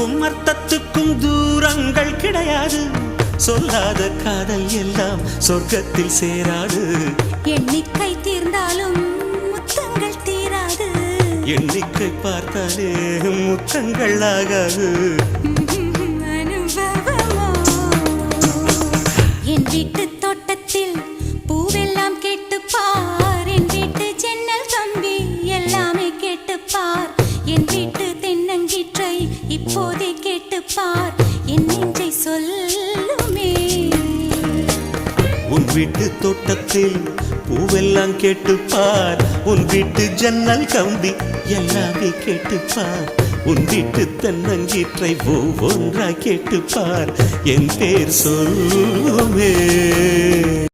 சொல்லுக்கும் அர்த்தத்துக்கும் தூரங்கள் கிடையாது. சொல்லாத காதல் எல்லாம் சொர்க்கத்தில் சேராது. எண்ணிக்கை தீர்ந்தாலும் முத்தங்கள் தீராது. எண்ணிக்கை பார்த்தாலே முத்தங்கள் ஆகாது. அனுபவமோ என் வீட்டு தோட்டத்தில் பூவெல்லாம் கேட்டுப்பார். என் வீட்டு ஜன்னல் கம்பி எல்லாமே கேட்டுப்பார். என் வீட்டு தென்னங்கீற்றை இப்போதே கேட்டுப்பார். என் நெஞ்சை சொல்லுமே. உன் வீட்டு தோட்டத்தில் பூவெல்லாம் கேட்டுப்பார். உன் வீட்டு ஜன்னல் கம்பி எல்லாமே கேட்டுப்பார். உன் வீட்டு தென்னங்கீற்றை ஒவ்வொன்றா கேட்டுப்பார். என் பேர் சொல்லுமே.